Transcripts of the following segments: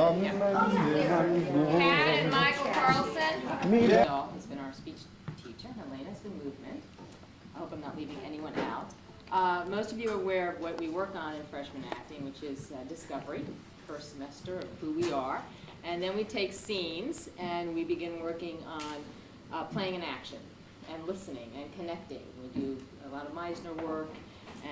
Kat and Michael Carlson. Michelle has been our speech teacher. Helena's been movement. I hope I'm not leaving anyone out. Most of you are aware of what we work on in freshman acting, which is discovery, first semester of who we are. And then we take scenes and we begin working on playing an action and listening and connecting. We do a lot of Meisner work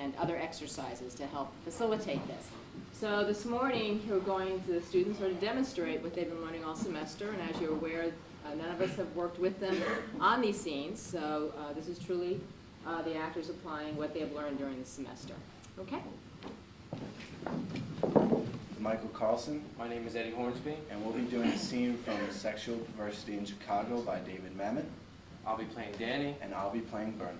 and other exercises to help facilitate this. So this morning we're going to the students to demonstrate what they've been learning all semester, and as you're aware, none of us have worked with them on these scenes, so this is truly the actors applying what they have learned during the semester. Okay? Michael Carlson. My name is Eddie Hornsby. And we'll be doing a scene from Sexual Perversity in Chicago by David Mamet. I'll be playing Danny. And I'll be playing Bernie.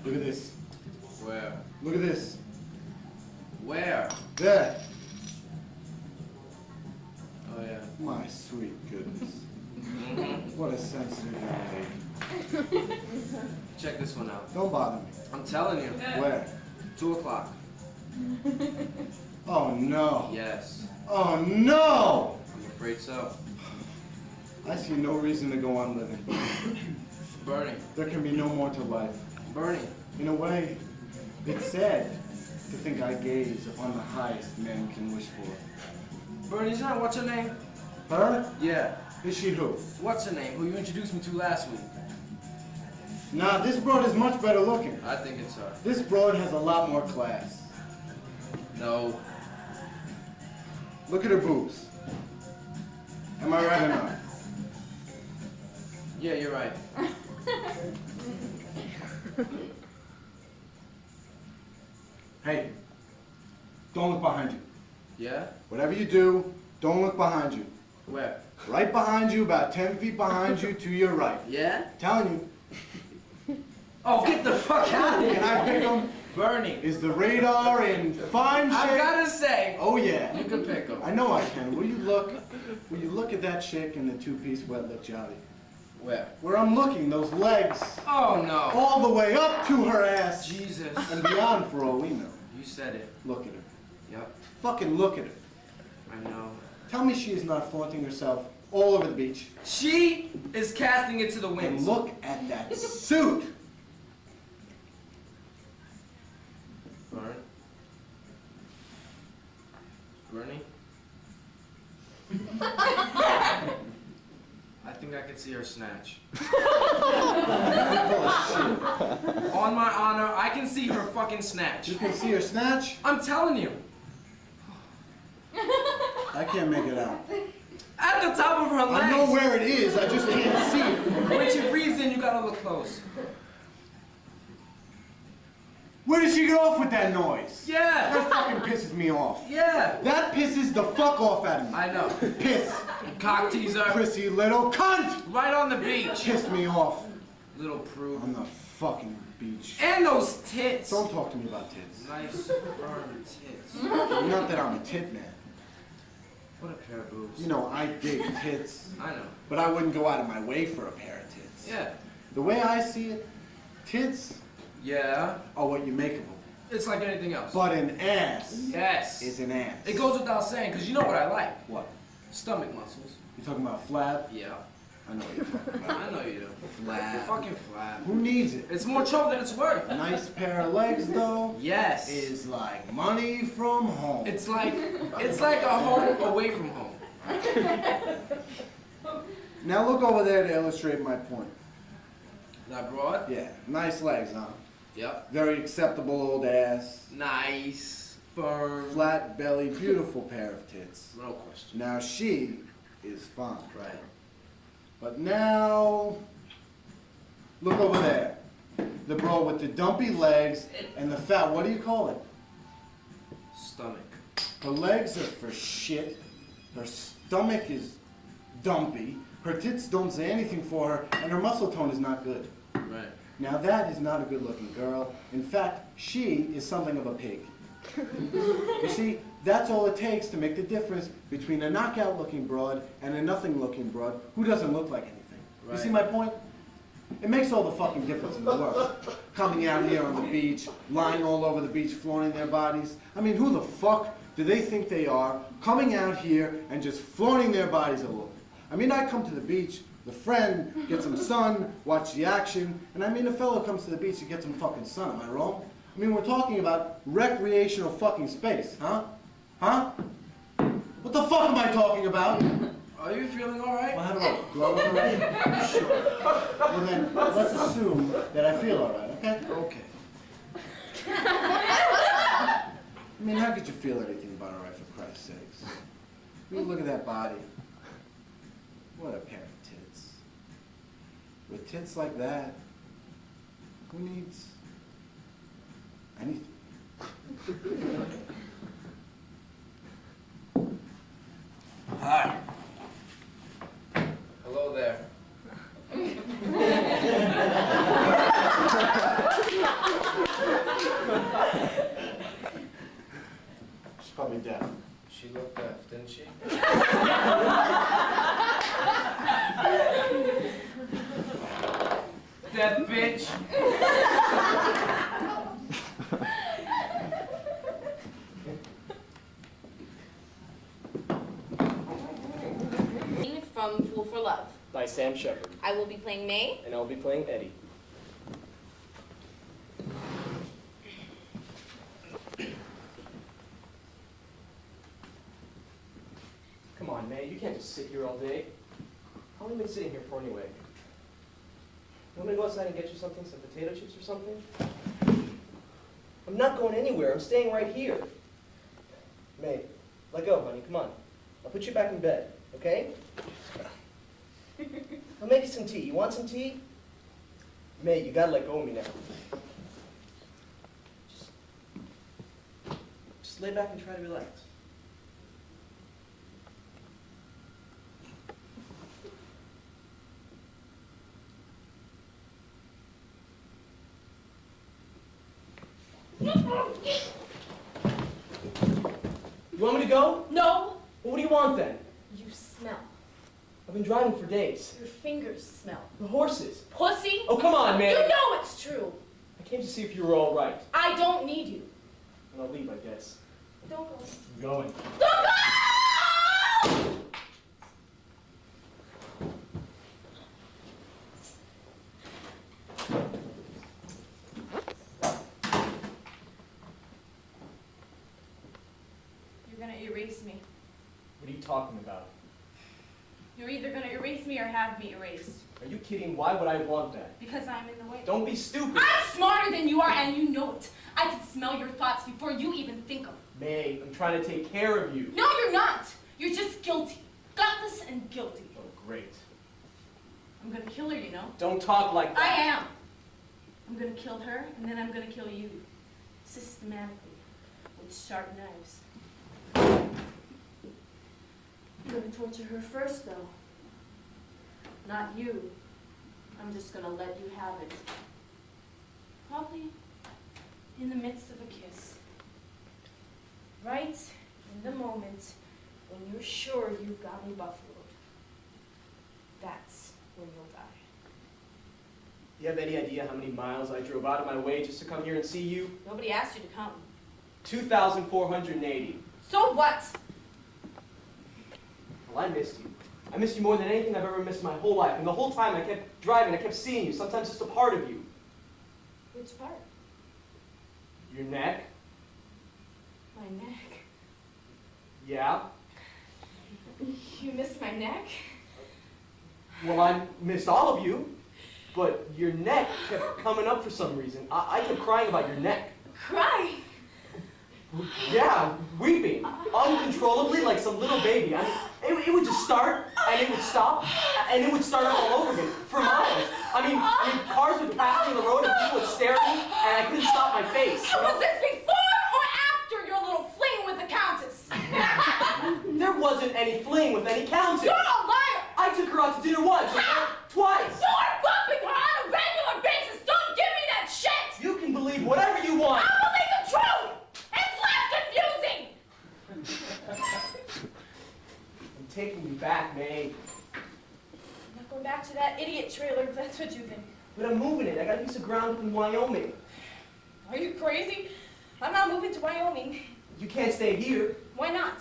Look at this. Where? Look at this. Where? There. Oh, yeah. My sweet goodness. What a sensitive young lady. Check this one out. Don't bother me. I'm telling you. Where? 2 o'clock. Oh no. Yes. Oh no! I'm afraid so. I see no reason to go on living. Bernie. There can be no more to life. Bernie. In a way, it's sad to think I gaze upon the highest man can wish for. Bernie's not what's her name? Her? Yeah. Is she who? What's her name? Who you introduced me to last week? Nah, this broad is much better looking. I think it's her. This broad has a lot more class. No. Look at her boobs. Am I right or not? Yeah, you're right. Hey, don't look behind you. Yeah? Whatever you do, don't look behind you. Where? Right behind you, about 10 feet behind you, to your right. Yeah? Telling you. Oh, get the fuck out of here! Can I pick them? Bernie. Is the radar in fine shape? I've gotta say. Oh yeah. You can pick them. I know I can. Will you look at that chick in the two-piece wet lip jolly? Where? Where I'm looking, those legs. Oh, no. All the way up to her ass. Jesus. And beyond for all we know. You said it. Look at her. Yep. Fucking look at her. I know. Tell me she is not flaunting herself all over the beach. She is casting it to the winds. And look at that suit. Bernie? I think I could see her snatch. On my honor, I can see her fucking snatch. You can see her snatch? I'm telling you. I can't make it out. At the top of her legs. I know where it is, I just can't see it. When she breathes in, you gotta look close. Where did she get off with that noise? Yeah. That fucking pisses me off. Yeah. That pisses the fuck off out of me. I know. Piss. Cock teaser. Prissy little cunt. Right on the beach. Piss me off. Little prude. On the fucking beach. And those tits. Don't talk to me about tits. Nice firm tits. Not that I'm a tit man. What a pair of boobs. You know, I dig tits. I know. But I wouldn't go out of my way for a pair of tits. Yeah. The way I see it, tits Yeah. are what you make of them. It's like anything else. But an ass Yes. is an ass. It goes without saying, because you know what I like. What? Stomach muscles. You talking about flab? Yeah. I know what you're talking about. I know you do. Flab. You're fucking flab. Who needs it? It's more trouble than it's worth. A nice pair of legs, though, Yes. is like money from home. It's like a home away from home. Now look over there to illustrate my point. That broad? Yeah, nice legs, huh? Yep. Very acceptable old ass. Nice. Firm. Flat belly, beautiful pair of tits. No question. Now she is fine. Right. But now, look over there. The bro with the dumpy legs and the fat, what do you call it? Stomach. Her legs are for shit. Her stomach is dumpy. Her tits don't say anything for her, and her muscle tone is not good. Right. Now that is not a good-looking girl. In fact, she is something of a pig. You see, that's all it takes to make the difference between a knockout-looking broad and a nothing-looking broad who doesn't look like anything. Right. You see my point? It makes all the fucking difference in the world. Coming out here on the beach, lying all over the beach, flaunting their bodies. I mean, who the fuck do they think they are, coming out here and just flaunting their bodies all over? I mean, I come to the beach, the friend, get some sun, watch the action, and I mean, a fellow comes to the beach to get some fucking sun, am I wrong? I mean, we're talking about recreational fucking space, huh? Huh? What the fuck am I talking about? Are you feeling all right? Well, how do I look? Do I look alright? Sure. Well then, let's assume that I feel alright, okay? Okay. I mean, how could you feel anything but alright, for Christ's sakes? I mean, look at that body. What a pair of tits. With tits like that, who needs anything? Hi. Hello there. She's probably deaf. She looked deaf, didn't she? Deaf bitch. From Fool for Love. By Sam Shepard, I will be playing May. and I'll be playing Eddie. Come on, May, you can't just sit here all day. How long have you been sitting here for anyway? You want me to go outside and get you something, some potato chips or something? I'm not going anywhere, I'm staying right here. May, let go, honey, come on. I'll put you back in bed, okay? I'll make you some tea. You want some tea? May, you gotta let go of me now. Just lay back and try to relax. You want me to go? No! Well, what do you want then? You smell. I've been driving for days. Your fingers smell. The horses. Pussy? Oh, come on, man. You know it's true. I came to see if you were all right. I don't need you. And I'll leave, I guess. Don't go. I'm going. Don't go! You're gonna erase me. What are you talking about? You're either gonna erase me or have me erased. Are you kidding? Why would I want that? Because I'm in the way. Don't be stupid. I'm smarter than you are, and you know it. I can smell your thoughts before you even think them. May, I'm trying to take care of you. No, you're not. You're just guilty. Gutless and guilty. Oh, great. I'm gonna kill her, you know. Don't talk like that. I am. I'm gonna kill her, and then I'm gonna kill you. Systematically. With sharp knives. I'm gonna torture her first, though. Not you. I'm just gonna let you have it. Probably in the midst of a kiss. Right in the moment when you're sure you've got me buffaloed. That's when you'll die. Do you have any idea how many miles I drove out of my way just to come here and see you? Nobody asked you to come. 2,480. So what? Well, I missed you. I missed you more than anything I've ever missed in my whole life. And the whole time I kept driving, I kept seeing you, sometimes just a part of you. Which part? Your neck? My neck. Yeah. You missed my neck? Well, I missed all of you, but your neck kept coming up for some reason. I kept crying about your neck. Crying? Yeah, weeping. Uncontrollably, like some little baby. I mean, it would just start, and it would stop, and it would start up all over again, for miles. I mean, cars would pass me on the road, and people would stare at me, and I couldn't stop my face. And was this before or after your little fling with the Countess? There wasn't any fling with any Countess. You're a liar! I took her out to dinner once, twice. You're bumping her on a regular basis! Don't give me that shit! You can believe whatever you want. I'll believe the truth! It's less confusing! I'm taking you back, May. I'm not going back to that idiot trailer if that's what you think. But I'm moving it. I got a piece of ground up in Wyoming. Are you crazy? I'm not moving to Wyoming. You can't stay here. Why not?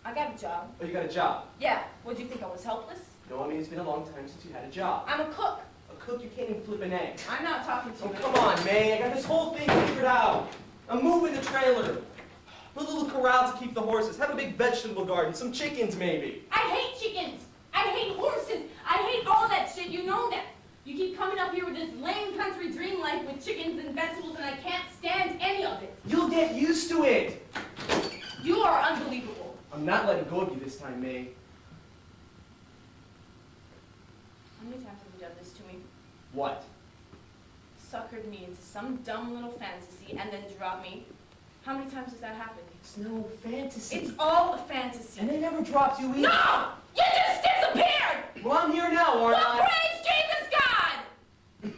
I got a job. Oh, you got a job. Yeah, what do you think, I was helpless? No, I mean, it's been a long time since you had a job. I'm a cook. A cook, you can't even flip an egg. I'm not talking to Oh, you. come on, May. I got this whole thing figured out. I'm moving the trailer. Put a little corral to keep the horses. Have a big vegetable garden. Some chickens, maybe. I hate chickens. I hate horses. I hate all that shit. You know that. You keep coming up here with this lame country dream life with chickens and vegetables, and I can't stand any of it. You'll get used to it. You are unbelievable. I'm not letting go of you this time, May. How many times have you done this to me? What? Suckered me into some dumb little fantasy and then dropped me. How many times has that happened? It's no fantasy. It's all a fantasy. And they never dropped you either. No! You just disappeared! Well, I'm here now, aren't Well, I? praise Jesus God!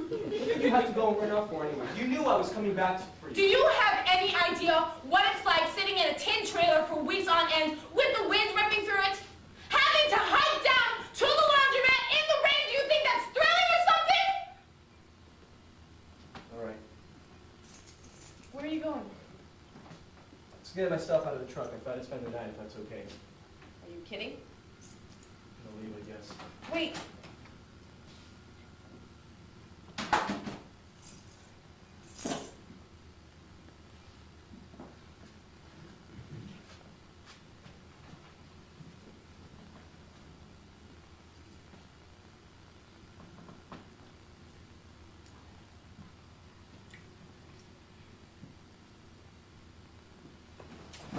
What did you have to go and run off for anyway? You knew I was coming back for you. Do you have any idea what it's like sitting in a tin trailer for weeks on end with the wind ripping through it? Having to hike down to the laundromat in the rain, do you think that's thrilling or something? All right. Where are you going? Let's get my stuff out of the truck. I thought I'd spend the night if that's okay. Are you kidding? I'll leave, I guess. Wait.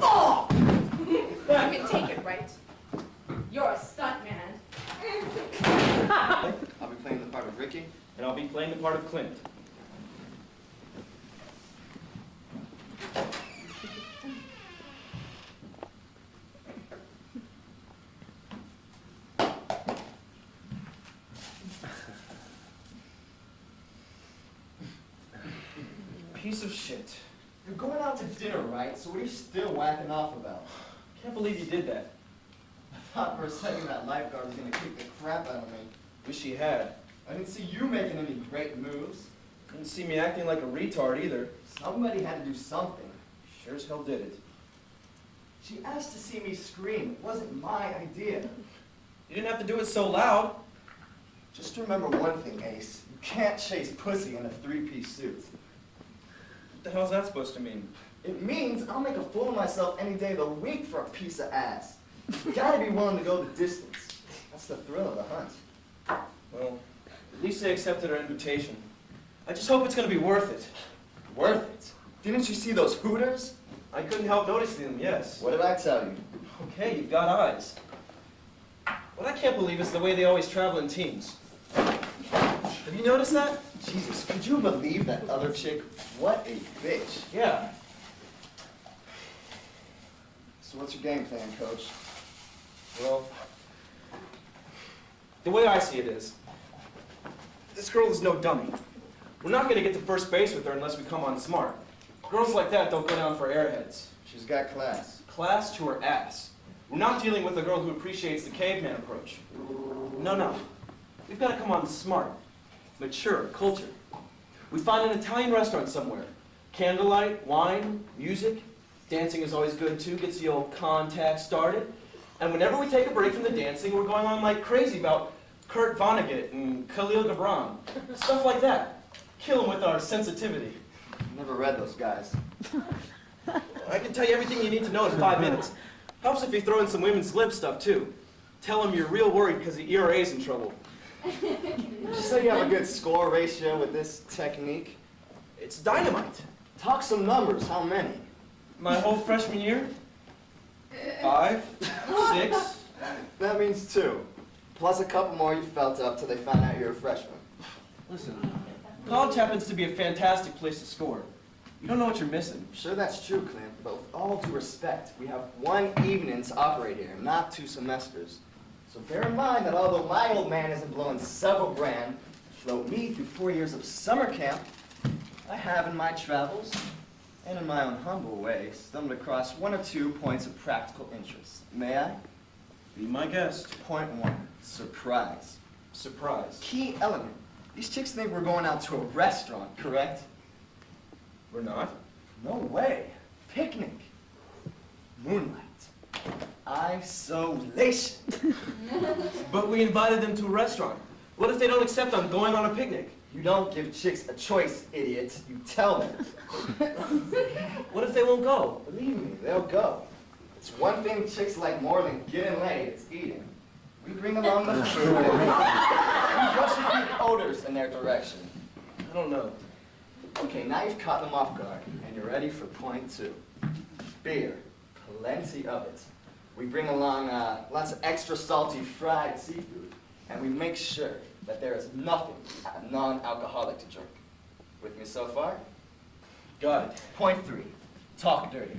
Oh! You can take it, right? You're a stunt man. I'll be playing the part of Ricky. And I'll be playing the part of Clint. Piece of shit. You're going out to dinner, right? So what are you still whacking off about? Can't believe you did that. I thought for a second that lifeguard was gonna kick the crap out of me. Wish he had. I didn't see you making any great moves. Didn't see me acting like a retard either. Somebody had to do something. Sure as hell did it. She asked to see me scream. It wasn't my idea. You didn't have to do it so loud. Just remember one thing, Ace. You can't chase pussy in a three-piece suit. What the hell's that supposed to mean? It means I'll make a fool of myself any day of the week for a piece of ass. You gotta be willing to go the distance. That's the thrill of the hunt. Well, at least they accepted our invitation. I just hope it's going to be worth it. Worth it. Didn't you see those hooters? I couldn't help noticing them, yes. What did I tell you? Okay, you've got eyes. What I can't believe is the way they always travel in teams. Have you noticed that? Jesus, could you believe that other chick? What a bitch. Yeah. So what's your game plan, Coach? Well, the way I see it is, this girl is no dummy. We're not going to get to first base with her unless we come on smart. Girls like that don't go down for airheads. She's got class. Class to her ass. We're not dealing with a girl who appreciates the caveman approach. No. We've got to come on smart, mature, cultured. We find an Italian restaurant somewhere. Candlelight, wine, music. Dancing is always good too, gets the old contact started. And whenever we take a break from the dancing, we're going on like crazy about Kurt Vonnegut and Khalil Gibran. Stuff like that. Kill them with our sensitivity. Never read those guys. I can tell you everything you need to know in 5 minutes. Helps if you throw in some women's lib stuff too. Tell them you're real worried because the ERA's in trouble. Did you say you have a good score ratio with this technique? It's dynamite. Talk some numbers. How many? My whole freshman year? 5, 6. That means 2. Plus a couple more you felt up till they found out you're a freshman. Listen, college happens to be a fantastic place to score. You don't know what you're missing. I'm sure that's true, Clint, but with all due respect, we have 1 evening to operate here, not 2 semesters. So bear in mind that although my old man isn't blowing several grand to float me through 4 years of summer camp, I have in my travels, and in my own humble way, stumbled across 1 or 2 points of practical interest. May I? Be my guest. Point 1, surprise. Surprise. Key element. These chicks think we're going out to a restaurant, correct? We're not. No way. Picnic. Moonlight. Isolation. But we invited them to a restaurant. What if they don't accept on going on a picnic? You don't give chicks a choice, idiot. You tell them. What if they won't go? Believe me, they'll go. It's one thing chicks like more than getting laid, it's eating. We bring along the food and we brush a few odors in their direction. I don't know. Okay, now you've caught them off guard, and you're ready for point 2. Beer. Plenty of it. We bring along lots of extra salty fried seafood, and we make sure that there is nothing non-alcoholic to drink. With me so far? Got it. Point 3. Talk dirty.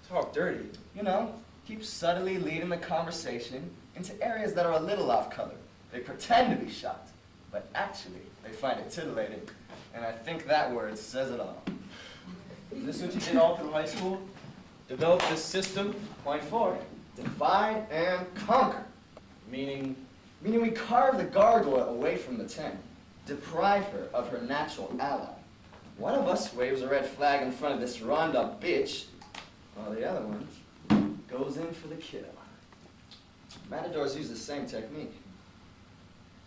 Talk dirty. You know, keep subtly leading the conversation into areas that are a little off color. They pretend to be shocked, but actually they find it titillating. And I think that word says it all. Is this what you did all through high school? Develop this system? Point 4. Divide and conquer. Meaning, Meaning we carve the gargoyle away from the tent, deprive her of her natural ally. One of us waves a red flag in front of this Rhonda bitch, while the other one goes in for the kill. Matadors use the same technique.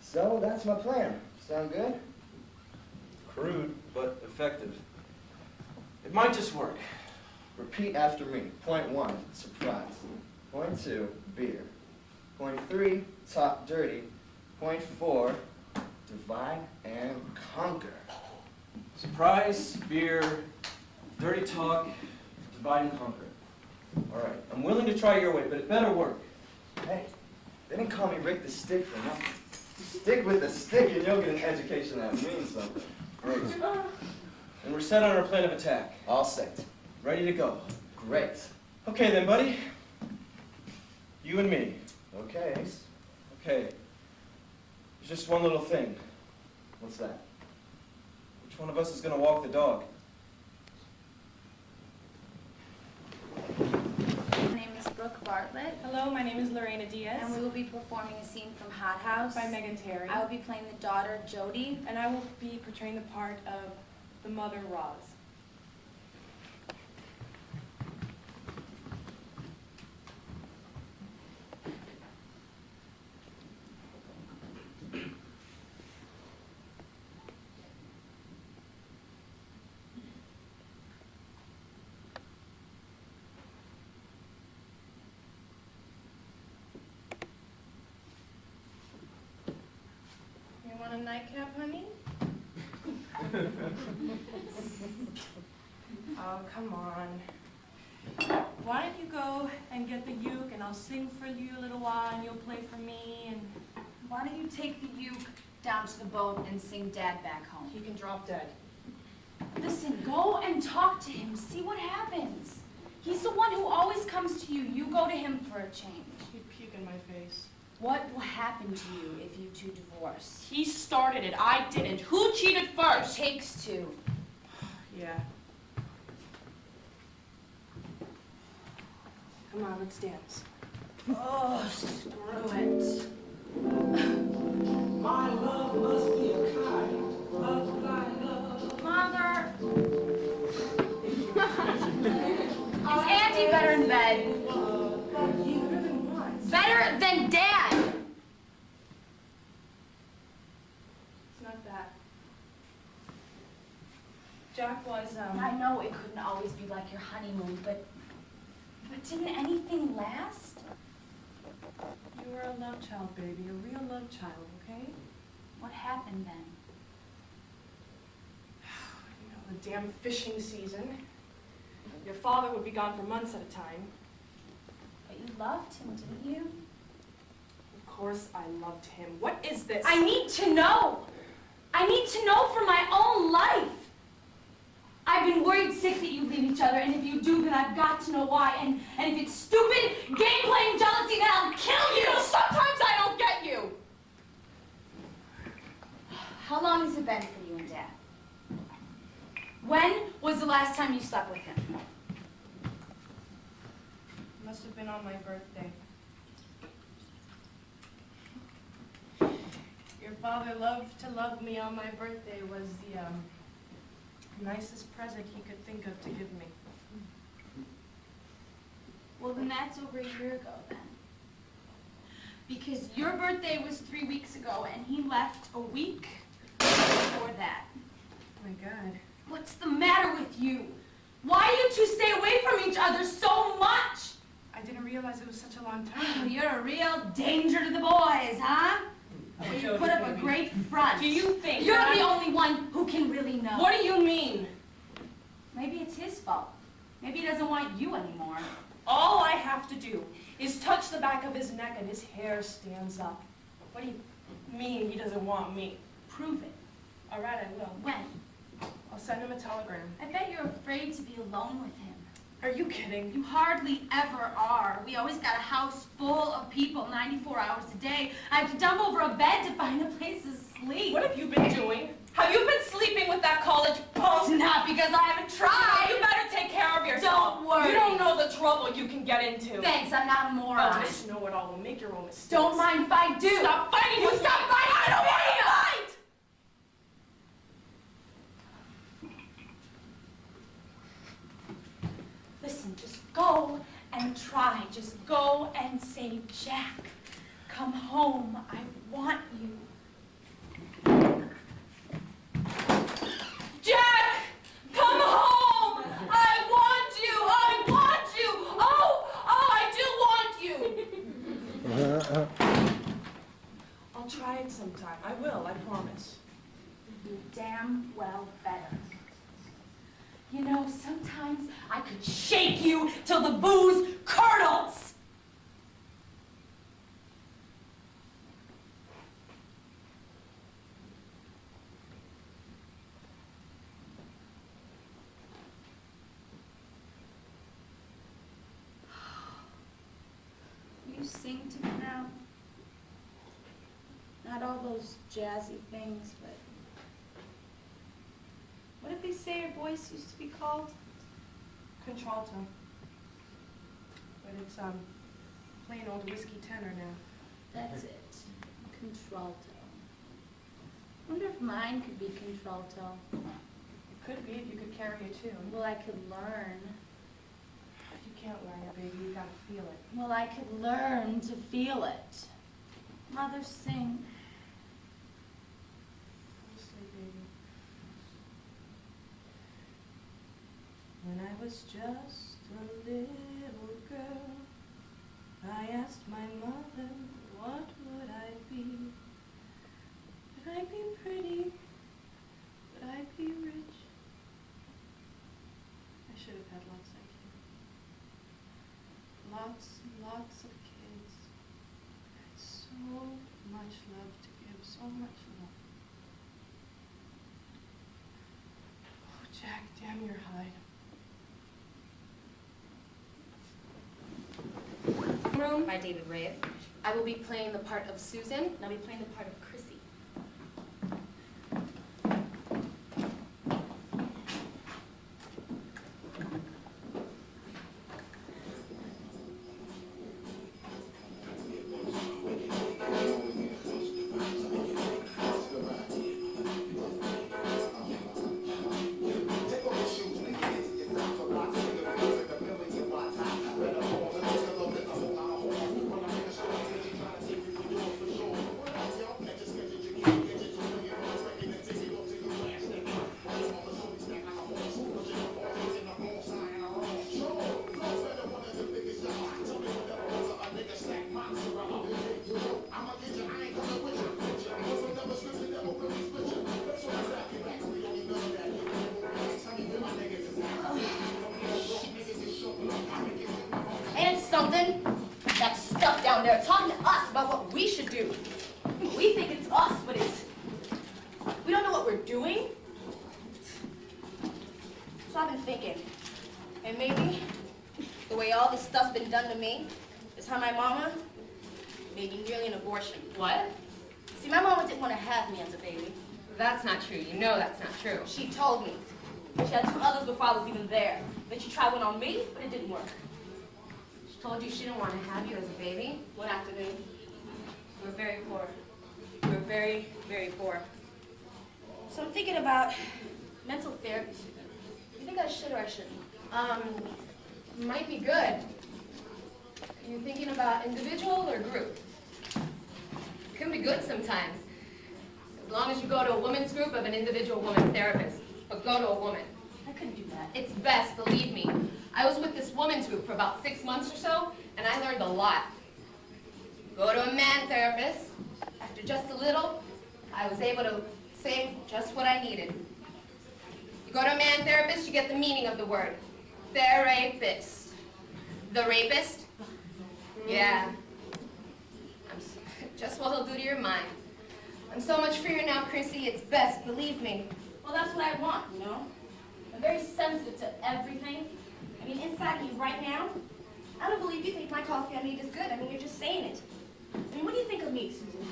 So that's my plan. Sound good? crude, but effective. It might just work. Repeat after me. Point 1, surprise. Point 2, beer. Point 3, talk dirty. Point 4, divide and conquer. Surprise, beer, dirty talk, divide and conquer. All right, I'm willing to try your way, but it better work. Hey, they didn't call me Rick the Stick for nothing. Stick with the stick and you'll get an education that means something. Great. And we're set on our plan of attack. All set. Ready to go. Great. Okay then, buddy. You and me. Okay, Ace. Okay. There's just one little thing. What's that? Which one of us is going to walk the dog? My name is Brooke Bartlett, Hello, my name is Lorena Diaz. and we will be performing a scene from Hot House. By Megan Terry. I will be playing the daughter, Jody. And I will be portraying the part of the mother, Roz. You want a nightcap, honey? Oh, come on. Why don't you go and get the uke, and I'll sing for you a little while, and you'll play for me, and Why don't you take the uke down to the boat and sing Dad back home? he can drop dead. Listen, go and talk to him. See what happens. He's the one who always comes to you. You go to him for a change. He'd puke in my face. What will happen to you if you two divorce? He started it. I didn't. Who cheated It first? takes two. Yeah. Come on, let's dance. Oh, screw it. My love must be a kind of like love. Mother! Is Auntie better in bed? Better than what? Better than Dad! It's not that. Jack was, I know it couldn't always be like your honeymoon, but didn't anything last? You were a love child, baby. A real love child, okay? What happened then? You know, the damn fishing season. Your father would be gone for months at a time. But you loved him, didn't you? Of course I loved him. What is this? I need to know. I need to know for my own life. I've been worried sick that you leave each other, and if you do, then I've got to know why. And if it's stupid, game-playing jealousy, then I'll kill you! Sometimes I don't get you! How long has it been for you and Dad? When was the last time you slept with him? Must have been on my birthday. Your father loved to love me on my birthday was the nicest present he could think of to give me. Well, then that's over a year ago, then. Because your birthday was 3 weeks ago, and he left a week before that. Oh my God. What's the matter with you? Why do you two stay away from each other so much? I didn't realize it was such a long Oh, time. you're a real danger to the boys, huh? Well, you put up a great front. Do you think You're that the only one who can really know. What do you mean? Maybe it's his fault. Maybe he doesn't want you anymore. All I have to do is touch the back of his neck and his hair stands up. What do you mean he doesn't want me? Prove it. All right, I will. When? I'll send him a telegram. I bet you're afraid to be alone with him. Are you kidding? You hardly ever are. We always got a house full of people 94 hours a day. I have to dump over a bed to find a place to sleep. What have you been doing? Have you been sleeping with that college punk? It's not because I haven't tried. You better take care of yourself. Don't worry. You don't know the trouble you can get into. Thanks, I'm not a moron. Oh, just know it all. Will make your own mistakes. Don't mind if I do. Stop fighting with me. Stop fighting. I don't want to fight. Listen, just go and try. Just go and say, Jack, come home. I want you. Jack, come home. I want you. I want you. Oh, I do want you. I'll try it sometime. I will, I promise. You damn well better. You know, sometimes I could shake you till the booze curdles. You sing to me now. Not all those jazzy things, but what did they say your voice used to be called? Contralto. But it's, plain old whiskey tenor now. That's it. Contralto. Wonder if mine could be contralto. It could be if you could carry a tune. Well, I could learn. You can't learn it, baby. You gotta feel it. Well, I could learn to feel it. Mother, sing. Honestly, baby. When I was just a little girl, I asked my mother, what would I be? Would I be pretty? Would I be rich? I should have had lots like you. Lots and lots of kids. I had so much love to give, so much love. Oh, Jack, damn your hide. Room by David Ray. I will be playing the part of Susan, and I'll be playing the part of Chrissy. Just and they're talking to us about what we should do. We think it's us, but we don't know what we're doing. So I've been thinking, and maybe the way all this stuff's been done to me is how my mama made me nearly an abortion. What? See, my mama didn't want to have me as a baby. That's not true. You know that's not true. She told me. She had 2 others before I was even there. Then she tried one on me, but it didn't work. She told you she didn't want to have you as a baby? One afternoon, we were very poor. We were very, very poor. So I'm thinking about mental therapy, Susan. You think I should or I shouldn't? Might be good. Are you thinking about individual or group? It can be good sometimes. As long as you go to a women's group of an individual woman therapist. But go to a woman. I couldn't do that. It's best, believe me. I was with this women's group for about 6 months or so, and I learned a lot. Go to a man therapist. After just a little, I was able to say just what I needed. You go to a man therapist, you get the meaning of the word. Therapist. The rapist? Yeah. Just what he'll do to your mind. I'm so much freer now, Chrissy, it's best, believe me. Well, that's what I want, you know? I'm very sensitive to everything. I mean, inside me right now, I don't believe you think my coffee I made is good. I mean, you're just saying it. I mean, what do you think of me, Susan?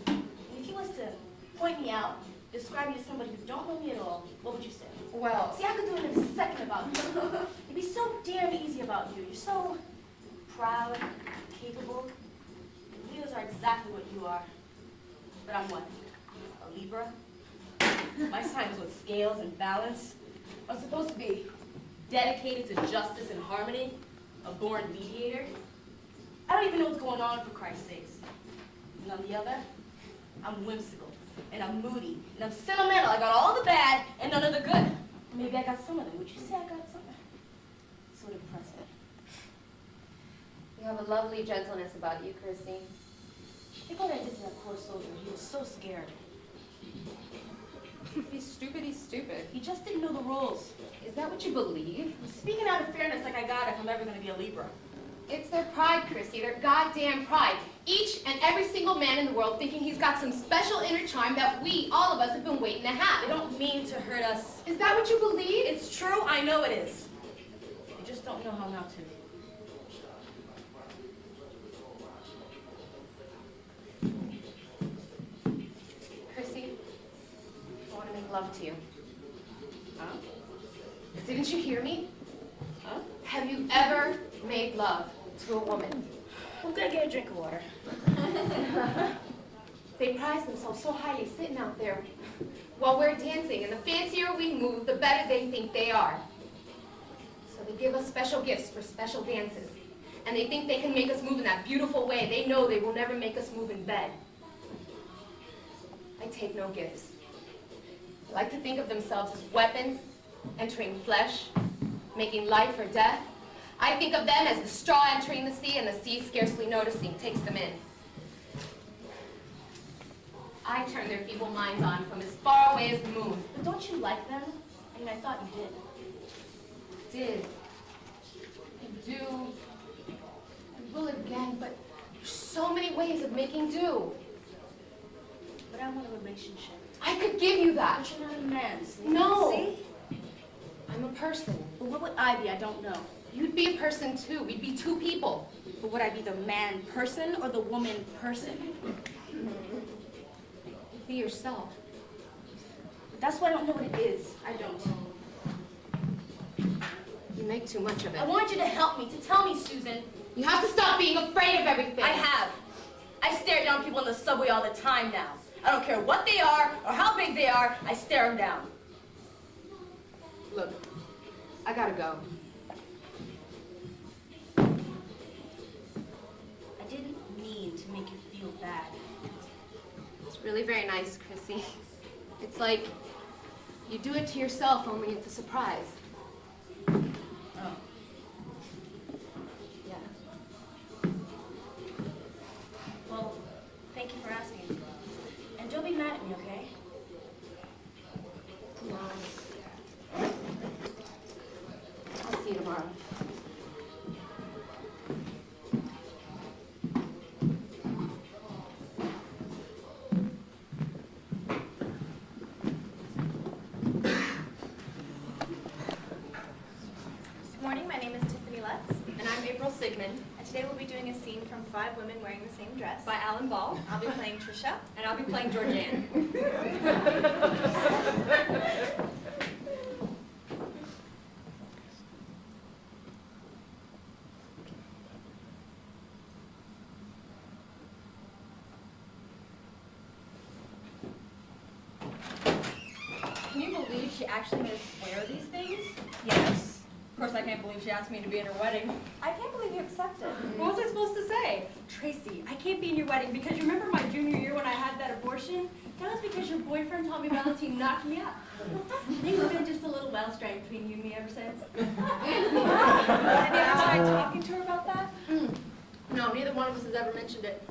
I mean, if you was to point me out, describe me as somebody who don't know me at all, what would you say? Well, See, I could do it in a second about you. It'd be so damn easy about you. You're so proud, capable. Leos are exactly what you are. But I'm what? A Libra? My sign is with scales and balance. I'm supposed to be dedicated to justice and harmony, a born mediator. I don't even know what's going on, for Christ's sakes. And on the other, I'm whimsical, and I'm moody, and I'm sentimental. I got all the bad and none of the good. Maybe I got some of them. Would you say I got some? It's sort of impressive. you have a lovely gentleness about you, Chrissy. Think what I did to that poor soldier. He was so scared. If he's stupid, he's stupid. He just didn't know the rules. Is that what you believe? I'm speaking out of fairness like I got if I'm ever going to be a Libra. It's their pride, Chrissy, their goddamn pride. Each and every single man in the world thinking he's got some special inner charm that we, all of us, have been waiting to have. They don't mean to hurt us. Is that what you believe? It's true, I know it is. I just don't know how not to. Chrissy, I want to make love to you. Huh? Didn't you hear me? Huh? Have you ever made love to a woman? I'm gonna get a drink of water. They prize themselves so highly sitting out there while we're dancing, and the fancier we move, the better they think they are. So they give us special gifts for special dances, and they think they can make us move in that beautiful way. They know they will never make us move in bed. I take no gifts. They like to think of themselves as weapons, entering flesh, making life or death. I think of them as the straw entering the sea and the sea scarcely noticing takes them in. I turn their feeble minds on from as far away as the moon. But don't you like them? I mean, I thought you did. Did. I do. I will again, but there's so many ways of making do. But I want a relationship. I could give you that. But you're not a man, see? No. See? I'm a person. But what would I be? I don't know. You'd be a person too. We'd be two people. But would I be the man person or the woman person? You'd be yourself. But that's why I don't know what it is. I don't. You make too much of it. I want you to help me, to tell me, Susan. You have to stop being afraid of everything. I have. I stare down people in the subway all the time now. I don't care what they are or how big they are, I stare them down. Look, I gotta go. I didn't mean to make you feel bad. It's really very nice, Chrissy. It's like you do it to yourself, only it's a surprise. Oh. Yeah. Well, thank you for asking. And don't be mad at me, okay? No. I'll see you tomorrow. April Sigmund, and today we'll be doing a scene from 5 Women Wearing the Same Dress. By Alan Ball. I'll be playing Trisha. And I'll be playing Georgianne. Can you believe she actually made us wear these things? Yes. Of course, I can't believe she asked me to be in her wedding. I can't believe you accepted. What was I supposed to say? Tracy, I can't be in your wedding because you remember my junior year when I had that abortion? That was because your boyfriend, Tommy Valentine, knocked me up. Things have been just a little well-strained between you and me ever since. Have you ever tried talking to her about that? No, neither one of us has ever mentioned it.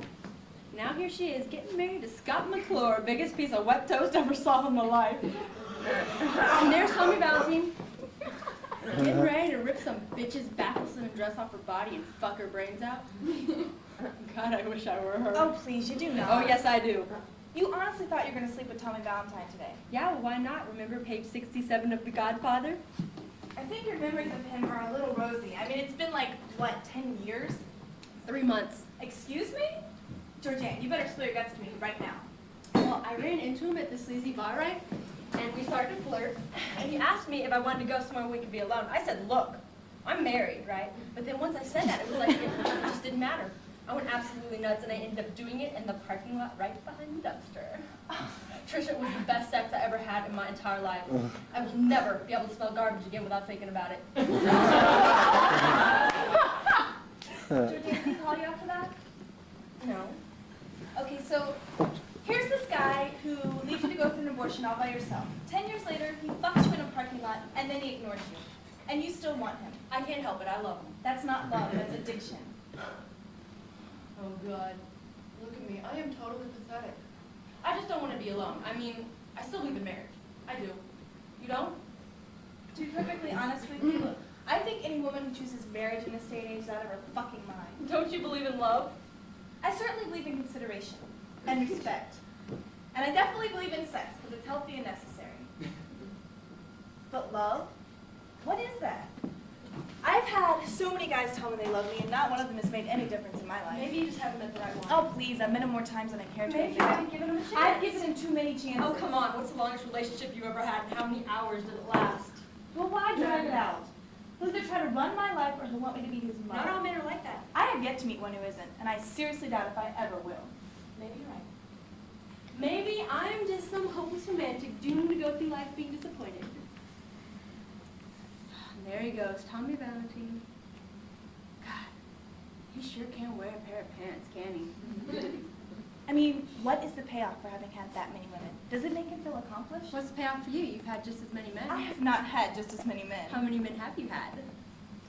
Now here she is, getting married to Scott McClure, biggest piece of wet toast ever saw in my life. And there's Tommy Valentine, getting ready to rip some bitch's bafflesome dress off her body and fuck her brains out. God, I wish I were her. Oh, please, you do not. Oh, yes, I do. You honestly thought you were going to sleep with Tommy Valentine today? Yeah, well, why not? Remember page 67 of The Godfather? I think your memories of him are a little rosy. I mean, it's been like, what, 10 years? 3 months. Excuse me? Georgianne, you better spill your guts to me right now. Well, I ran into him at the sleazy bar, right? And we started to flirt. And he asked me if I wanted to go somewhere we could be alone. I said, look, I'm married, right? But then once I said that, it was like, it just didn't matter. I went absolutely nuts, and I ended up doing it in the parking lot right behind the dumpster. Trisha, it was the best sex I ever had in my entire life. I will never be able to smell garbage again without thinking about it. Georgianne, did he call you after that? No. Okay, so here's this guy who leaves you to go through an abortion all by yourself. 10 years later, he fucks you in a parking lot, and then he ignores you. And you still want him. I can't help it. I love him. That's not love, that's addiction. Oh, God. Look at me. I am totally pathetic. I just don't want to be alone. I mean, I still believe in marriage. I do. You don't? To be perfectly honest with you, I think any woman who chooses marriage in this day and age is out of her fucking mind. Don't you believe in love? I certainly believe in consideration and respect. And I definitely believe in sex because it's healthy and necessary. But love? What is that? I've had so many guys tell me they love me, and not one of them has made any difference in my life. Maybe you just haven't met the right one. Oh, please, I've met him more times than I care to. Maybe you haven't given him a chance. I've given him too many chances. Oh, come on. What's the longest relationship you ever had, and how many hours did it last? Well, why drag it out? He'll either try to run my life or he'll want me to be his mother. Not all men are like that. I have yet to meet one who isn't, and I seriously doubt if I ever will. Maybe you're right. Maybe I'm just some hopeless romantic doomed to go through life being disappointed. And there he goes, Tommy Valentine. God, he sure can't wear a pair of pants, can he? I mean, what is the payoff for having had that many women? Does it make him feel accomplished? What's the payoff for you? You've had just as many men. I have not had just as many men. How many men have you had?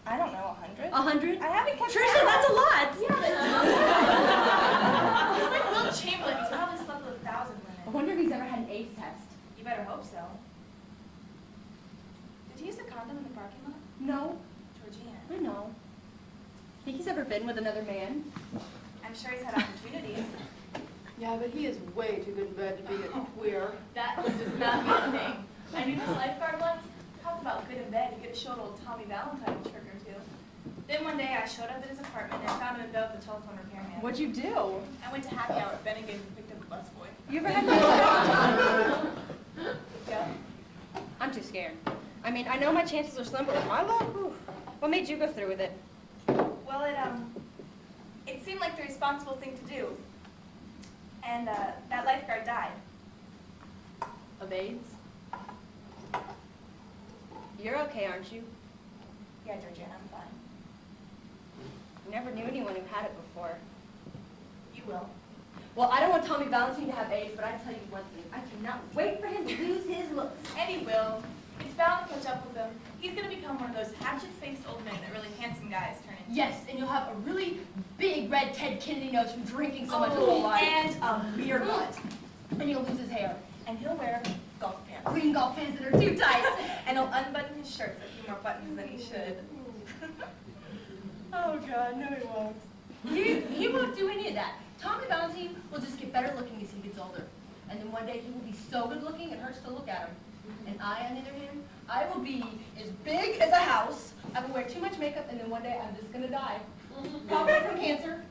I don't know, 100? 100? I haven't kept Trisha, count. that's a lot! He's like Will Chamberlain. He's probably slept with 1,000 women. I wonder if he's ever had an AIDS test. You better hope so. Did he use a condom in the parking lot? No. Georgianne. I know. Think he's ever been with another man? I'm sure he's had opportunities. Yeah, but he is way too good in bed to be a queer. That does not mean a thing. I knew this lifeguard once. Talk about good in bed. You get to show old Tommy Valentine a trick or two. Then one day I showed up at his apartment and found him in bed with the telephone repairman. What'd you do? I went to happy hour at Bennigan's and picked up a busboy. You ever had Yeah. I'm too scared. I mean, I know my chances are slim, but with my luck, whew. What made you go through with it? Well, it seemed like the responsible thing to do. And that lifeguard died. Of AIDS? You're okay, aren't you? Yeah, Georgianne, I'm fine. I never knew anyone who had it before. You will. Well, I don't want Tommy Valentine to have AIDS, but I tell you one thing. I cannot wait for him to lose his looks. And he will. It's bound to catch up with him. He's going to become one of those hatchet-faced old men that really handsome guys turn into. Yes, and you'll have a really big red Ted Kennedy nose from drinking so much his whole life. And a beer butt. And he'll lose his hair. And he'll wear golf pants. Green golf pants that are too tight. And he'll unbutton his shirts a few more buttons than he should. Oh, God, no he won't. He won't do any of that. Tommy Valentine will just get better looking as he gets older. And then one day he will be so good looking it hurts to look at him. And I, on the other hand, I will be as big as a house. I will wear too much makeup, and then one day I'm just gonna die. Probably from cancer.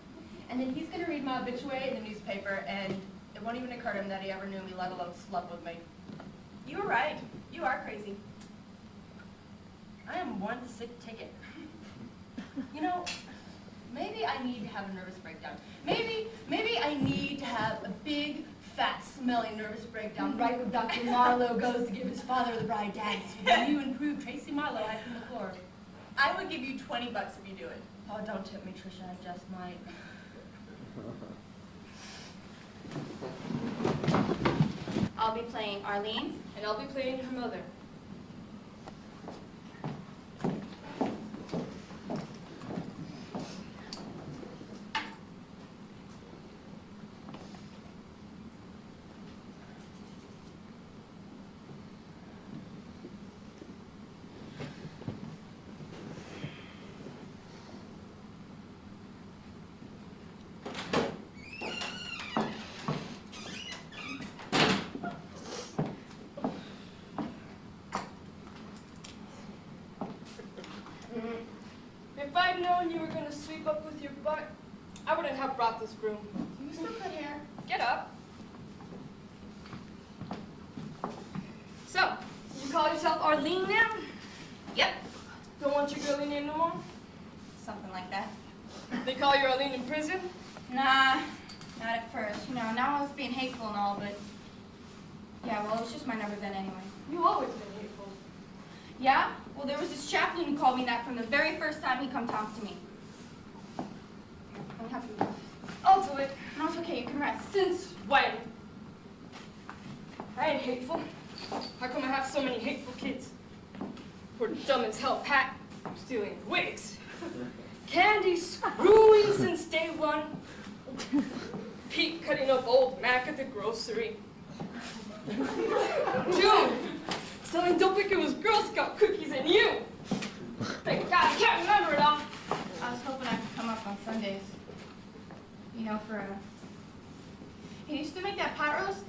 And then he's gonna read my obituary in the newspaper, and it won't even occur to him that he ever knew me, let alone slept with me. You were right. You are crazy. I am one sick ticket. You know, maybe I need to have a nervous breakdown. Maybe I need to have a big, fat, smelly nervous breakdown right when Dr. Marlowe goes to give his father the bride dance. When you improve Tracy Marlowe out from the floor. I would give you $20 if you do it. Oh, don't tip me, Trisha. I just might. I'll be playing Arlene. And I'll be playing her mother. If I'd known you were going to sweep up with your butt, I wouldn't have brought this broom. You still cut hair? Get up. So, you call yourself Arlene now? Yep, Don't want your girlie name no more? something like that. They call you Arlene in prison? Nah, not at first. You know, now I was being hateful and all, but yeah, well, it was just my number then anyway. You always been hateful. Yeah? Well, there was this chaplain who called me that from the very first time he come talk to me. I'm happy with it. I'll do it. No, it's okay, you can rest. Since when? I ain't hateful. How come I have so many hateful kids? We're dumb as hell, Pat. Stealing wigs. Candy screwing since day one. Pete cutting up old Mac at the grocery. June selling dope like it was Girl Scout cookies and you. Thank God I can't remember it all. I was hoping I could come up on Sundays. You know, for a... He used to make that pot roast.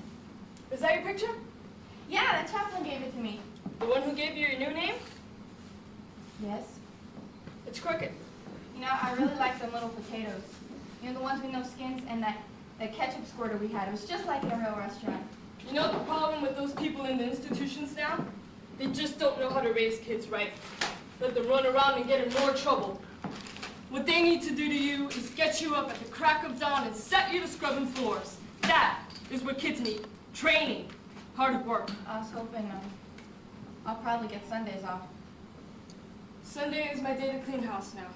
Is that your picture? Yeah, that chaplain gave it to me. The one who gave you your new name? Yes. It's crooked. You know, I really like them little potatoes. You know, the ones with no skins, and that ketchup squirter we had. It was just like in a real restaurant. You know the problem with those people in the institutions now? They just don't know how to raise kids right. Let them run around and get in more trouble. What they need to do to you is get you up at the crack of dawn and set you to scrubbing floors. That is what kids need. Training. Hard work. I was hoping I'll probably get Sundays off. Sunday is my day to clean house now.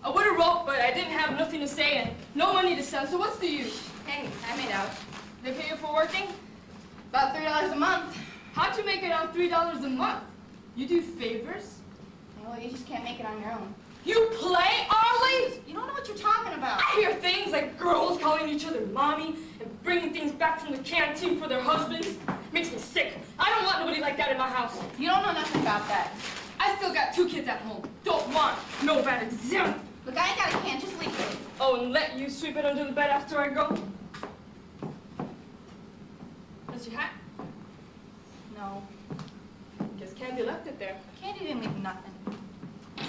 I would have wrote, but I didn't have nothing to say and no money to send, so what's the use? Hey, I made out. They pay you for working? About $3 a month. How'd you make it on $3 a month? You do favors? Well, you just can't make it on your own. You play, Arlie? You don't know what you're talking about. I hear things like girls calling each other mommy and bringing things back from the canteen for their husbands. Makes me sick. I don't want nobody like that in my house. You don't know nothing about that. I still got 2 kids at home. Don't want no bad example. Look, I ain't got a can. Just leave it. Oh, and let you sweep it under the bed after I go? That's your hat? No. Guess Candy left it there. Candy didn't leave nothing.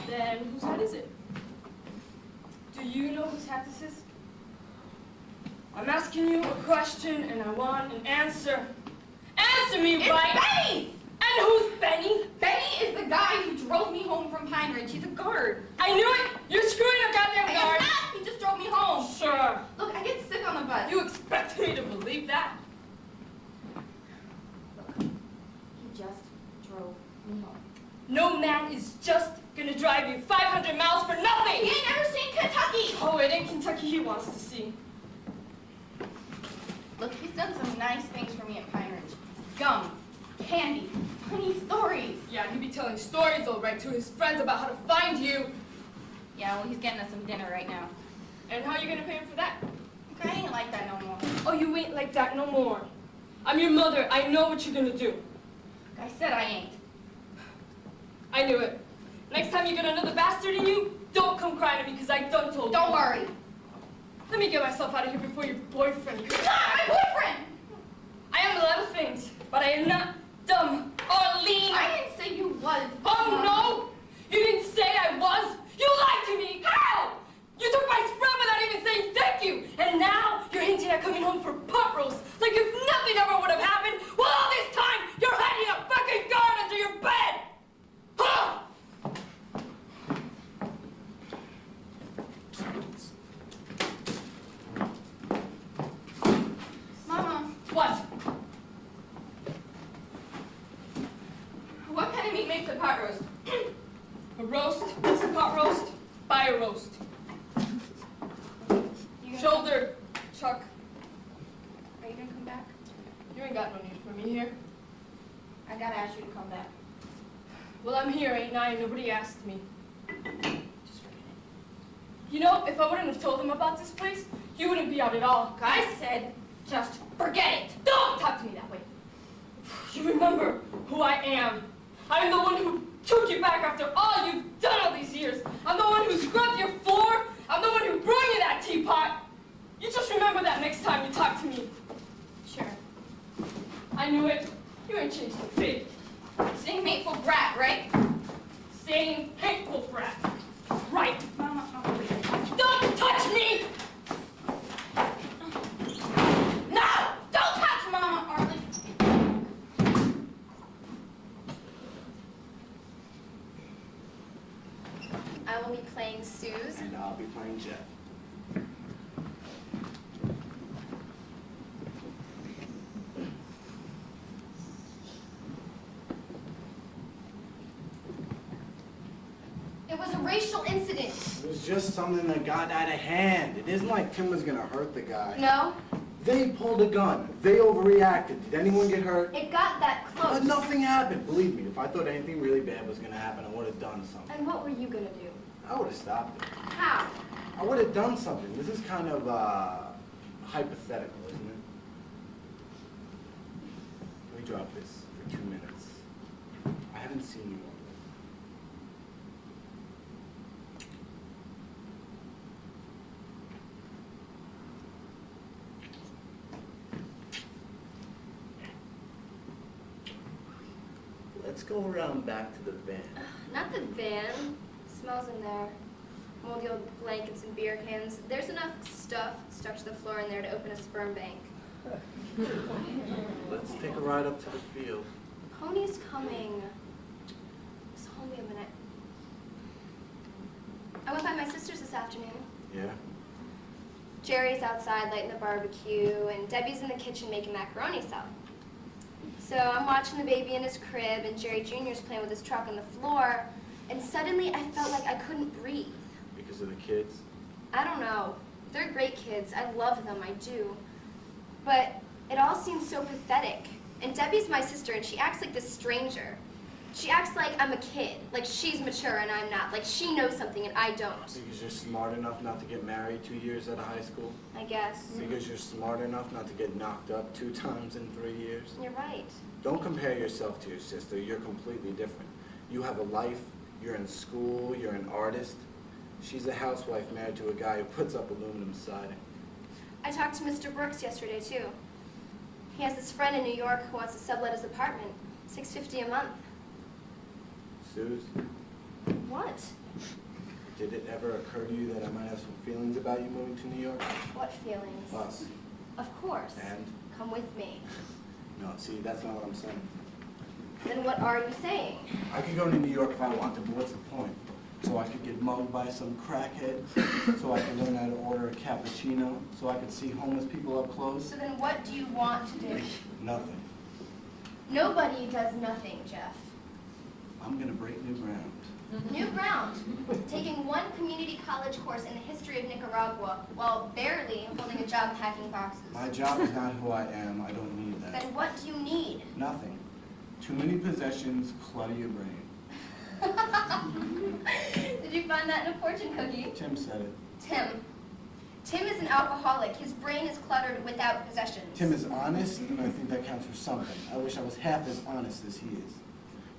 Then whose hat is it? Do you know whose hat this is? I'm asking you a question and I want an answer. Answer me It's right! Benny! And who's Benny? Benny is the guy who drove me home from Pine Ridge. He's a guard. I knew it! You're screwing a goddamn I am guard! not! He just drove me home. Sure. Look, I get sick on the bus. You expect me to believe that? Look, he just drove me home. No man is just gonna drive you 500 miles for nothing! He ain't never seen Kentucky! Oh, it ain't Kentucky he wants to see. Look, he's done some nice things for me at Pine Ridge. Gum, candy, funny stories. Yeah, he be telling stories all right to his friends about how to find you. Yeah, well, he's getting us some dinner right now. And how you gonna pay him for that? Look, I ain't like that no more. Oh, you ain't like that no more. I'm your mother. I know what you're gonna do. Look, I said I ain't. I knew it. Next time you get another bastard in you, don't come crying to me because I done told you. Don't worry. Let me get myself out of here before your boyfriend comes. Not my boyfriend! I am a lot of things, but I am not dumb or lean. I didn't say you was. Oh no! You didn't say I was! You lied to me! How? You took my spread without even saying thank you! And now you're hinting at coming home for pot roast, like if nothing ever would have happened, while all this time you're hiding a fucking guard under your bed! Huh? Mama, What? what kind of meat makes a pot roast? A roast, a pot roast, by a roast. Shoulder, chuck. Are you gonna come back? You ain't got no need for me here. I gotta ask you to come back. Well, I'm here, ain't I? Nobody asked me. Just forget it. You know, if I wouldn't have told them about this place, you wouldn't be out at all. I said, just forget it. Don't talk to me that way. You remember who I am. I'm the one who took you back after all you've done all these years. I'm the one who scrubbed your floor. I'm the one who brought you that teapot. You just remember that next time you talk to me. Sure. I knew it. You ain't changed a bit. Same hateful brat, right? Same hateful brat. Right. Mama, Don't touch me! no! Don't touch Mama, Arlen. I will be playing Suze. And I'll be playing Jeff. It was a racial incident. It was just something that got out of hand. It isn't like Tim was gonna hurt the guy. No, They pulled a gun. They overreacted. Did anyone get hurt? it got that close. But nothing happened. Believe me, if I thought anything really bad was gonna happen, I would have done something. And what were you gonna do? I would have stopped it. How? I would have done something. This is kind of hypothetical, isn't it? Let me drop this for 2 minutes. I haven't seen you all day. Let's go around back to the van. Not the van. Smells in there. Moldy old blankets and beer cans. There's enough stuff stuck to the floor in there to open a sperm bank. Let's take a ride up to the field. Pony's coming. Just hold me a minute. I went by my sister's this afternoon. Yeah? Jerry's outside lighting the barbecue, and Debbie's in the kitchen making macaroni salad. So I'm watching the baby in his crib, and Jerry Jr.'s playing with his truck on the floor, and suddenly I felt like I couldn't breathe. Because of the kids? I don't know. They're great kids. I love them, I do. But it all seems so pathetic. And Debbie's my sister, and she acts like this stranger. She acts like I'm a kid, like she's mature and I'm not, like she knows something and I don't. Because you're smart enough not to get married 2 years out of high school? I guess. Because you're smart enough not to get knocked up 2 times in 3 years? You're right. Don't compare yourself to your sister. You're completely different. You have a life, you're in school, you're an artist. She's a housewife married to a guy who puts up aluminum siding. I talked to Mr. Brooks yesterday, too. He has this friend in New York who wants to sublet his apartment, $650 a month. Suze, What? did it ever occur to you that I might have some feelings about you moving to New York? What feelings? Us. Of course. And? Come with me. No, see, that's not what I'm saying. Then what are you saying? I could go to New York if I wanted, but what's the point? So I could get mugged by some crackhead, so I could learn how to order a cappuccino, so I could see homeless people up close? So then what do you want to do? Nothing. Nobody does nothing, Jeff. I'm gonna break new ground. New ground. Taking one community college course in the history of Nicaragua while barely holding a job packing boxes. My job is not who I am. I don't need that. Then what do you need? Nothing. Too many possessions clutter your brain. Did you find that in a fortune cookie? Tim said it. Tim is an alcoholic. His brain is cluttered without possessions. Tim is honest, and I think that counts for something. I wish I was half as honest as he is.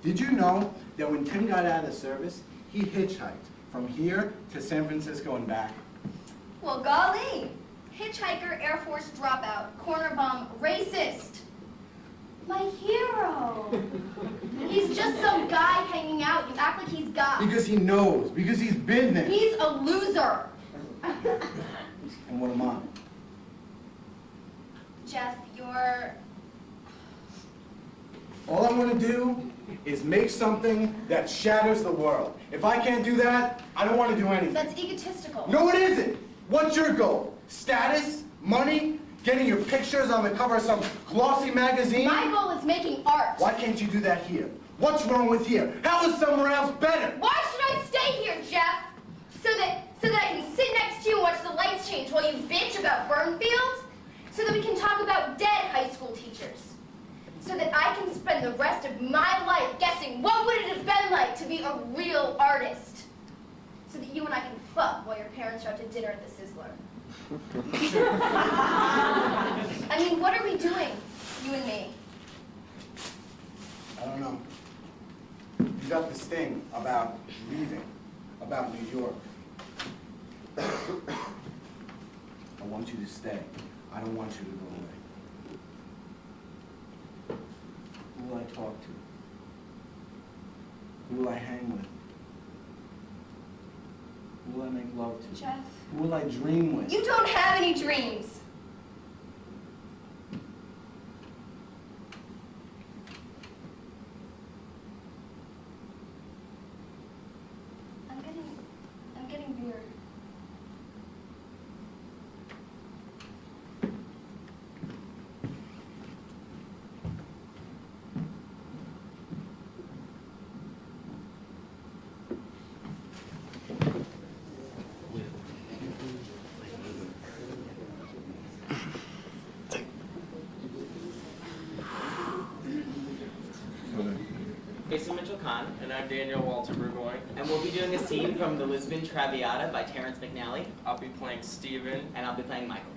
Did you know that when Tim got out of the service, He hitchhiked from here to San Francisco and back. Well, golly. Hitchhiker, Air Force dropout, corner bomb, racist. My hero. He's just some guy hanging out. You act like he's God. Because he knows, because he's been there. He's a loser. And what am I? Jeff, you're... All I want to do is make something that shatters the world. If I can't do that, I don't want to do anything. That's egotistical. No, it isn't. What's your goal? Status? Money? Getting your pictures on the cover of some glossy magazine? My goal is making art. Why can't you do that here? What's wrong with here? How is somewhere else better? Why should I stay here, Jeff? So that I can sit next to you and watch the lights change while you bitch about burn fields? So that we can talk about dead high school teachers? So that I can spend the rest of my life guessing what would it have been like to be a real artist? So that you and I can fuck while your parents are out to dinner at the Sizzler. I mean, what are we doing, you and me? I don't know. You got this thing about leaving, about New York. I want you to stay. I don't want you to go away. Who will I talk to? Who will I hang with? Who will I make love to? Jeff. Who will I dream with? You don't have any dreams. I'm getting weird. Jason Mitchell-Kahn, And I'm Daniel Walter Burgoyne. and we'll be doing a scene from The Lisbon Traviata by Terrence McNally, I'll be playing Stephen. and I'll be playing Michael.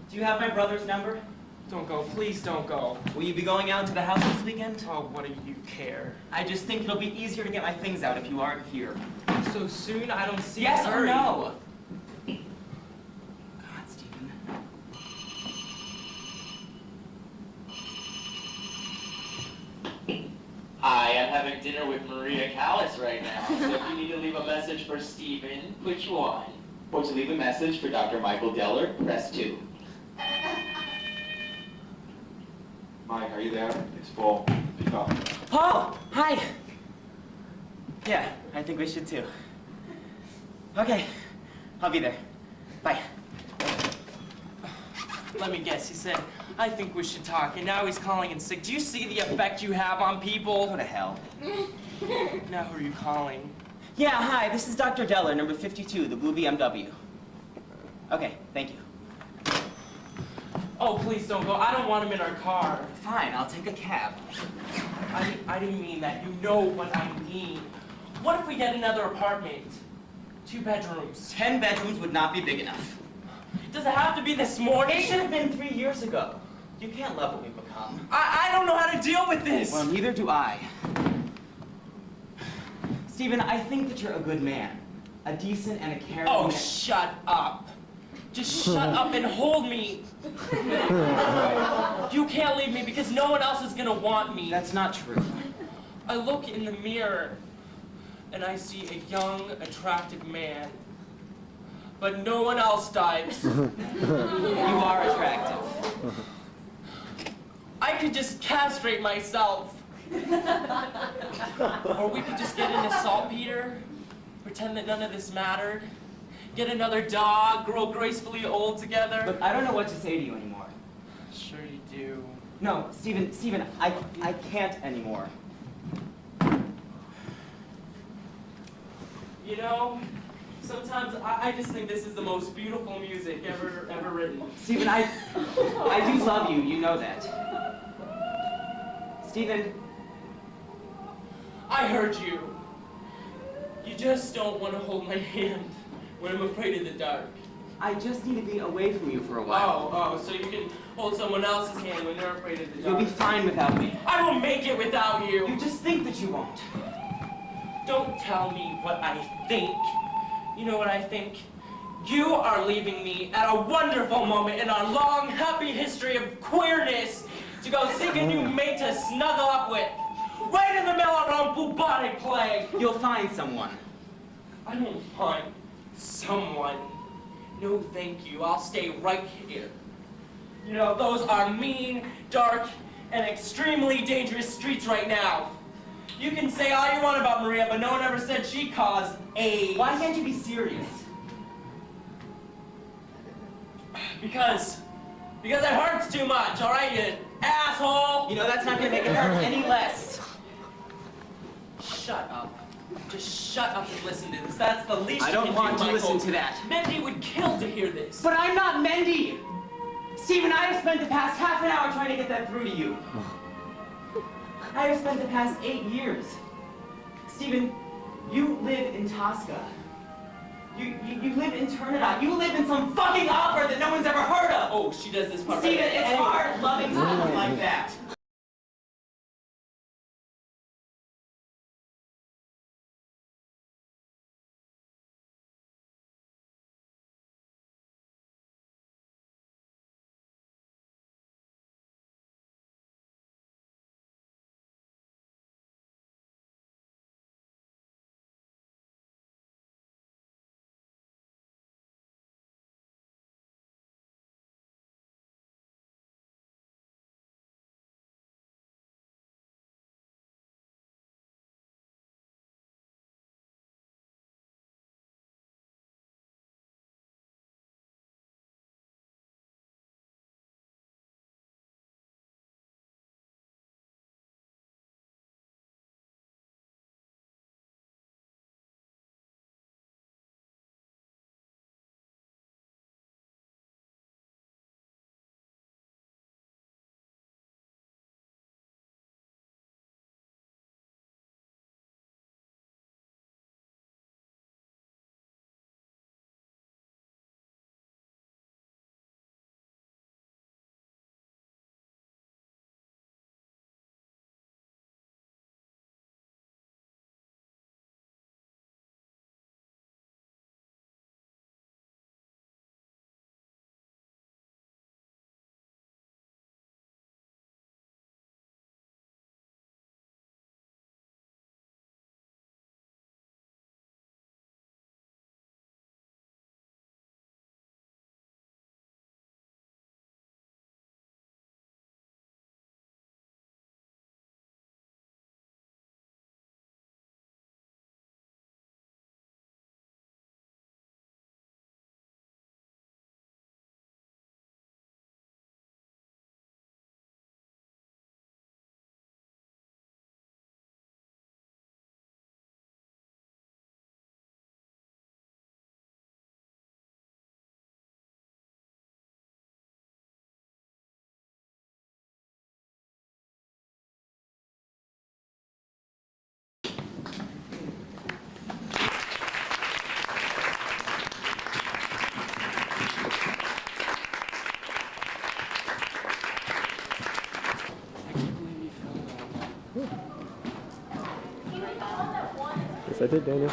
Do you have my brother's number? Don't go, please don't go. Will you be going out to the house this weekend? Oh, what do you care? I just think it'll be easier to get my things out if you aren't here. So soon? I don't see Yes a or hurry. no? God, Stephen. Hi, I'm having dinner with Maria Callas right now, so if you need to leave a message for Stephen, push 1. Or to leave a message for Dr. Michael Deller, press 2. Mike, are you there? It's full. Pick up. Paul! Hi! Yeah, I think we should too. Okay, I'll be there. Bye. Let me guess, he said, I think we should talk, and now he's calling in sick. Do you see the effect you have on people? Go to hell. Now who are you calling? Yeah, hi, this is Dr. Deller, number 52, the blue BMW. Okay, thank you. Oh, please don't go. I don't want him in our car. Fine, I'll take a cab. I didn't mean that. You know what I mean. What if we get another apartment? 2 bedrooms. 10 bedrooms would not be big enough. Does it have to be this morning? It should have been 3 years ago. You can't love what we've become. I don't know how to deal with this. Well, neither do I. Stephen, I think that you're a good man. A decent and a caring Oh, man. shut up. Just shut up and hold me. You can't leave me because no one else is gonna want me. That's not true. I look in the mirror and I see a young, attractive man. But no one else does. You are attractive. I could just castrate myself. Or we could just get into saltpeter, pretend that none of this mattered, get another dog, grow gracefully old together. Look, I don't know what to say to you anymore. Sure you do. No, Stephen, I can't anymore. You know, sometimes I just think this is the most beautiful music ever written. Stephen, I do love you, you know that. Stephen. I heard you. You just don't want to hold my hand. When I'm afraid of the dark. I just need to be away from you for a while. Oh, so you can hold someone else's hand when you're afraid of the dark. You'll be fine without me. I will make it without you. You just think that you won't. Don't tell me what I think. You know what I think? You are leaving me at a wonderful moment in our long, happy history of queerness to go seek a new mate to snuggle up with. Right in the middle of our own bubonic plague. You'll find someone. I don't want someone. No, thank you. I'll stay right here. You know, those are mean, dark, and extremely dangerous streets right now. You can say all you want about Maria, but no one ever said she caused AIDS. Why can't you be serious? Because it hurts too much, all right, you asshole? You know, that's not gonna make it hurt any less. Shut up. Just shut up and listen to this. That's the least I don't you can want do, to Michael. listen to that. Mendy would kill to hear this. But I'm not Mendy! Steve and I have spent the past half an hour trying to get that through to you. I have spent the past 8 years. Stephen, you live in Tosca. You live in Trinidad. You live in some fucking opera that no one's ever heard of. Oh, she does this part Stephen, right. it's hard loving someone like that. Yes, I did, Daniel.